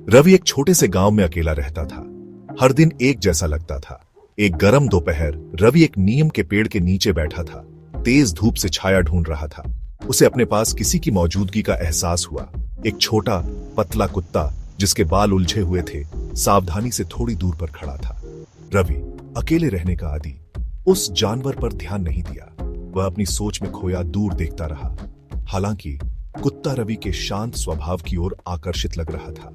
रवि एक छोटे से गांव में अकेला रहता था। हर दिन एक जैसा लगता था। एक गर्म दोपहर रवि एक नीम के पेड़ के नीचे बैठा था। तेज धूप से छाया ढूंढ रहा था। उसे अपने पास किसी की मौजूदगी का एहसास हुआ। एक छोटा पतला कुत्ता जिसके बाल उलझे हुए थे, सावधानी से थोड़ी दूर पर खड़ा था। रवि, अकेले रहने का आदी, उस जानवर पर ध्यान नहीं दिया। वह अपनी सोच में खोया दूर देखता रहा। हालांकि कुत्ता रवि के शांत स्वभाव की ओर आकर्षित लग रहा था।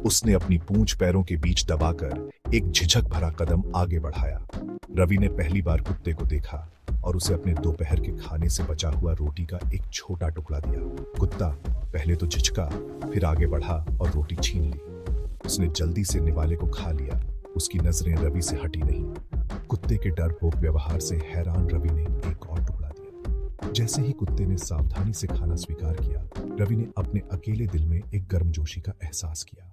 उसने अपनी पूंछ पैरों के बीच दबाकर एक झिझक भरा कदम आगे बढ़ाया। रवि ने पहली बार कुत्ते को देखा और उसे अपने दोपहर के खाने से बचा हुआ रोटी का एक छोटा टुकड़ा दिया। कुत्ता पहले तो झिझका, फिर आगे बढ़ा और रोटी छीन ली। उसने जल्दी से निवाले को खा लिया। उसकी नजरें रवि से हटी नहीं। कुत्ते के डरपोक व्यवहार से हैरान रवि ने एक और टुकड़ा दिया। जैसे ही कुत्ते ने सावधानी से खाना स्वीकार किया, रवि ने अपने अकेले दिल में एक गर्मजोशी का एहसास किया।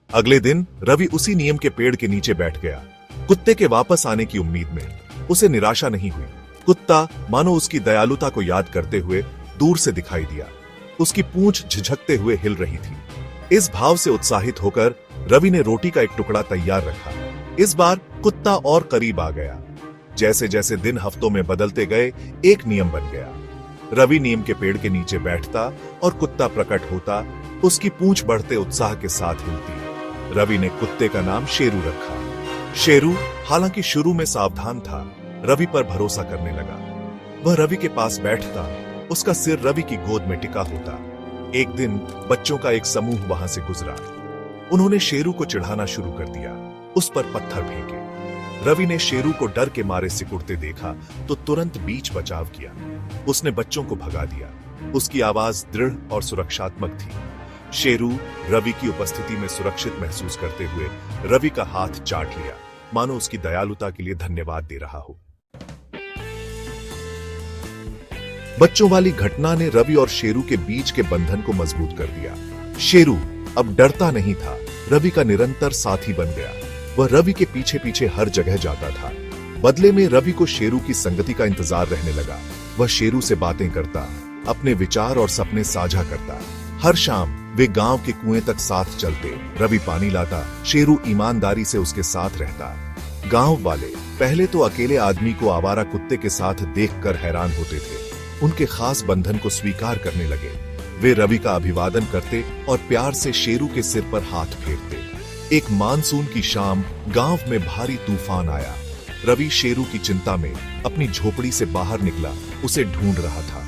अगले दिन रवि उसी नीम के पेड़ के नीचे बैठ गया, कुत्ते के वापस आने की उम्मीद में। उसे निराशा नहीं हुई। कुत्ता मानो उसकी दयालुता को याद करते हुए दूर से दिखाई दिया। उसकी पूंछ झिझकते हुए हिल रही थी। इस भाव से उत्साहित होकर रवि ने रोटी का एक टुकड़ा तैयार रखा। इस बार कुत्ता और करीब आ गया। जैसे जैसे दिन हफ्तों में बदलते गए, एक नियम बन गया। रवि नीम के पेड़ के नीचे बैठता और कुत्ता प्रकट होता। उसकी पूंछ बढ़ते उत्साह के साथ हिलती। रवि ने कुत्ते का नाम शेरू रखा। शेरू हालांकि शुरू में सावधान था, रवि पर भरोसा करने लगा। वह रवि के पास बैठता, उसका सिर रवि की गोद में टिका होता। एक दिन बच्चों का एक समूह वहां से गुजरा। उन्होंने शेरू को चिढ़ाना शुरू कर दिया, उस पर पत्थर फेंके। रवि ने शेरू को डर के मारे सिकुड़ते देखा तो तुरंत बीच बचाव किया। उसने बच्चों को भगा दिया। उसकी आवाज दृढ़ और सुरक्षात्मक थी। शेरू रवि की उपस्थिति में सुरक्षित महसूस करते हुए रवि का हाथ चाट लिया, मानो उसकी दयालुता के लिए धन्यवाद दे रहा हो। बच्चों वाली घटना ने रवि और शेरू के बीच के बंधन को मजबूत कर दिया। शेरू अब डरता नहीं था, रवि का निरंतर साथी बन गया। वह रवि के पीछे पीछे हर जगह जाता था। बदले में रवि को शेरू की संगति का इंतजार रहने लगा। वह शेरू से बातें करता, अपने विचार और सपने साझा करता। हर शाम वे गांव के कुएं तक साथ चलते। रवि पानी लाता, शेरू ईमानदारी से उसके साथ रहता। गांव वाले पहले तो अकेले आदमी को आवारा कुत्ते के साथ देखकर हैरान होते थे। उनके खास बंधन को स्वीकार करने लगे। वे रवि का अभिवादन करते और प्यार से शेरू के सिर पर हाथ फेरते। एक मानसून की शाम गांव में भारी तूफान आया। रवि शेरू की चिंता में अपनी झोपड़ी से बाहर निकला, उसे ढूंढ रहा था।